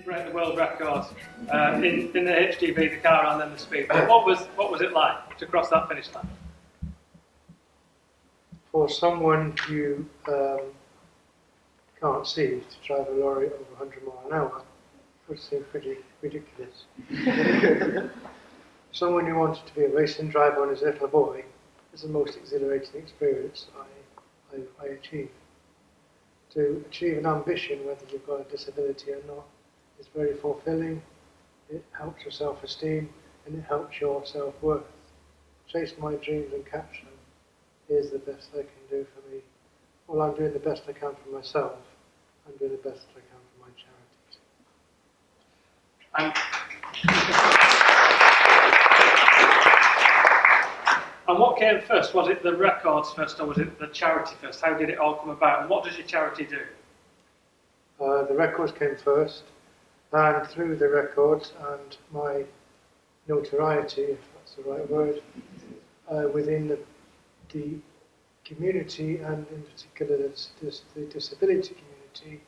break the world record in the HGV, the car and then the speed. But what was it like to cross that finish line? For someone you can't see to drive a lorry over 100 miles an hour would seem pretty ridiculous. Someone who wanted to be a racing driver when he was a little boy is the most exhilarating experience I achieved. To achieve an ambition, whether you've got a disability or not, is very fulfilling. It helps your self-esteem and it helps your self-worth. Chase my dreams and catch them is the best I can do for me. Well, I'm doing the best I can for myself. I'm doing the best I can for my charities. And what came first? Was it the records first or was it the charity first? How did it all come about and what does your charity do? The records came first, and through the records and my notoriety, if that's the right word, within the community and in particular the disability community,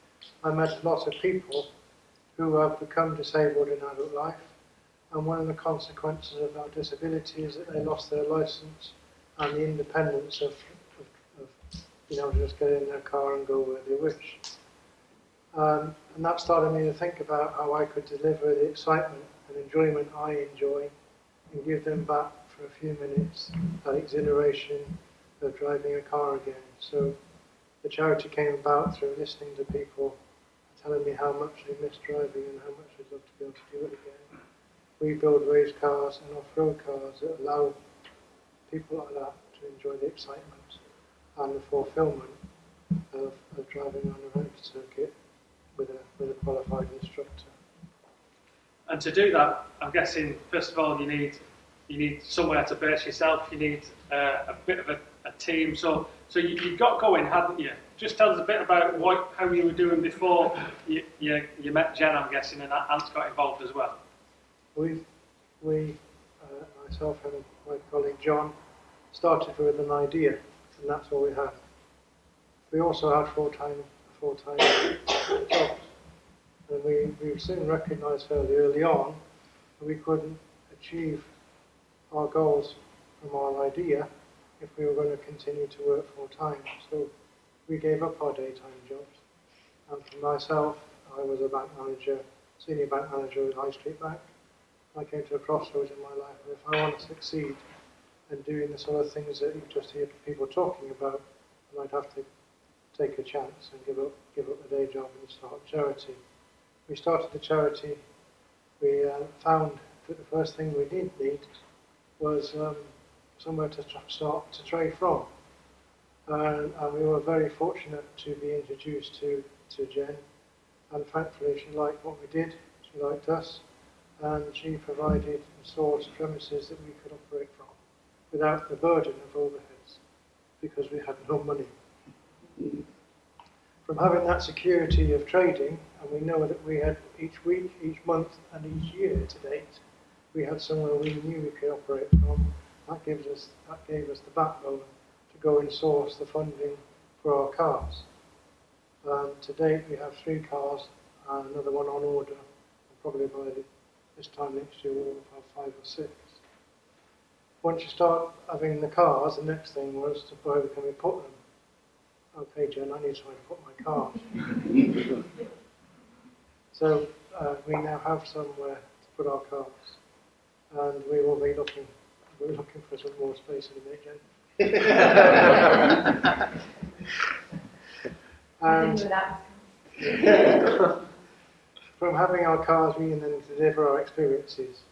I met a lot of people who have become disabled in adult life. And one of the consequences of our disability is that they lost their licence and the independence of being able to just get in their car and go where they wish. And that started me to think about how I could deliver the excitement and enjoyment I enjoy and give them back for a few minutes that exhilaration of driving a car again. So the charity came about through listening to people telling me how much they miss driving and how much they'd love to be able to do it again. We build race cars and off-road cars that allow people like that to enjoy the excitement and the fulfilment of driving on a road circuit with a qualified instructor. And to do that, I'm guessing first of all you need somewhere to base yourself. You need a bit of a team. So you got going, hadn't you? Just tell us a bit about how you were doing before you met Jen, I'm guessing, and Antz got involved as well. Myself and my colleague John, started with an idea, and that's all we had. We also had full-time jobs, and we soon recognised fairly early on that we couldn't achieve our goals from our idea if we were going to continue to work full-time. So we gave up our daytime jobs. And for myself, I was a bank manager, senior bank manager at High Street Bank. I came to a crossroads in my life, and if I want to succeed in doing the sort of things that you just hear people talking about, then I'd have to take a chance and give up the day job and start a charity. We started the charity. We found that the first thing we did need was somewhere to start to trade from, and we were very fortunate to be introduced to Jen, and thankfully she liked what we did. She liked us. And she provided and sourced premises that we could operate from without the burden of overheads because we had no money. From having that security of trading, and we know that we had each week, each month and each year to date, we had somewhere we knew we could operate from. That gave us the backbone to go and source the funding for our cars. To date we have 3 cars and another one on order, and probably by this time next year we'll have 5 or 6. Once you start having the cars, the next thing was to where can we put them? Okay, Jen, I need somewhere to put my cars. So we now have somewhere to put our cars, and we will be looking for some more space in a minute, Jen. From having our cars, we can then deliver our experiences.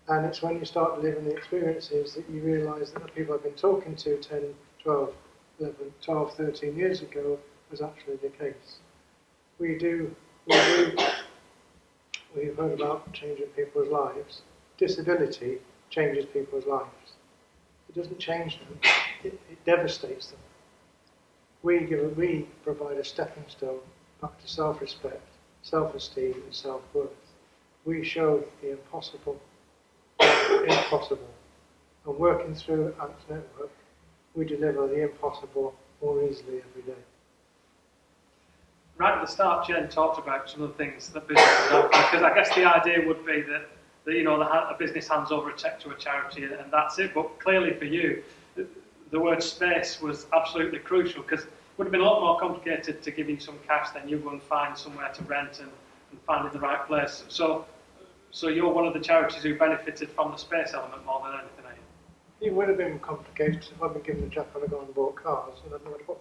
And it's when you start delivering the experiences that you realise that the people I've been talking to 10, 12, 11, 12, 13 years ago was actually the case. We've heard about changing people's lives. Disability changes people's lives. It doesn't change them, it devastates them. We provide a stepping stone back to self-respect, self-esteem and self-worth. We show the impossible, and working through Antz Network, we deliver the impossible more easily every day. right at the start, Jen talked about some of the things that businesses offer, because I guess the idea would be that a business hands over a cheque to a charity and that's it. But clearly for you, the word space was absolutely crucial, because it would have been a lot more complicated to give you some cash than you go and find somewhere to rent and finding the right place. So you're one of the charities who benefited from the space element more than anything, are you? It would have been complicated if I'd been given the jack on a go and bought cars, and I'd know what.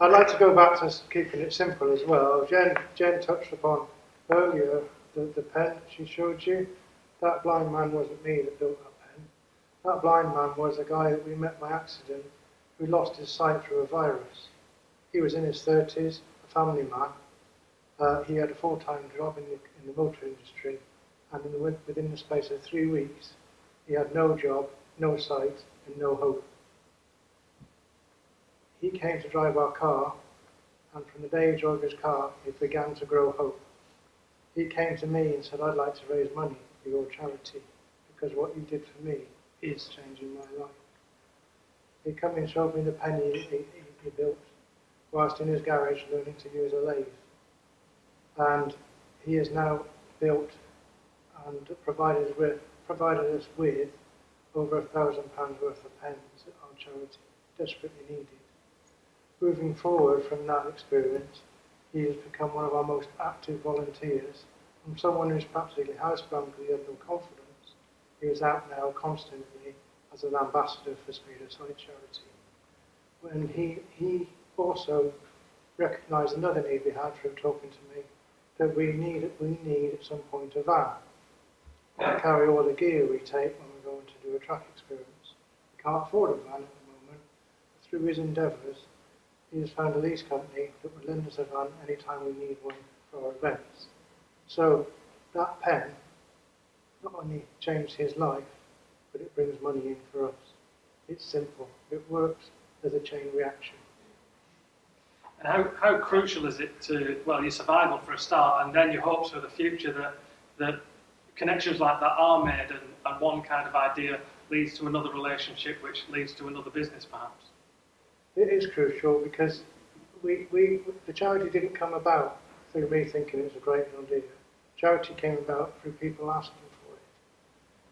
I'd like to go back to keeping it simple as well. Jen touched upon earlier the pen she showed you. That blind man wasn't me that built that pen. That blind man was a guy that we met by accident who lost his sight through a virus. He was in his 30s, a family man. He had a full-time job in the motor industry, and within the space of 3 weeks, he had no job, no sight, and no hope. He came to drive our car, and from the day he drove his car, it began to grow hope. He came to me and said, I'd like to raise money for your charity, because what you did for me is changing my life. He came and showed me the pen he built, whilst in his garage learning to use a lathe. And he has now built and provided us with over £1,000 worth of pens that our charity desperately needed. Moving forward from that experience, he has become one of our most active volunteers. From someone who's practically housebound because he had no confidence, he is out now constantly as an ambassador for Speed of Sight charity. When he also recognised another need we had through talking to me, that we need at some point a van to carry all the gear we take when we're going to do a track experience. We can't afford a van at the moment. Through his endeavours, he has found a lease company that would lend us a van anytime we need one for our events. So that pen not only changed his life, but it brings money in for us. It's simple. It works as a chain reaction. And how crucial is it to, well, your survival for a start, and then your hopes for the future, that connections like that are made, and one kind of idea leads to another relationship, which leads to another business, perhaps? It is crucial because the charity didn't come about through me thinking it was a great idea. Charity came about through people asking for it.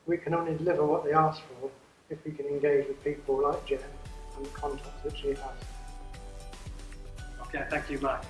We can only deliver what they ask for if we can engage with people like Jen and the contacts that she has. Okay, thank you, Mike.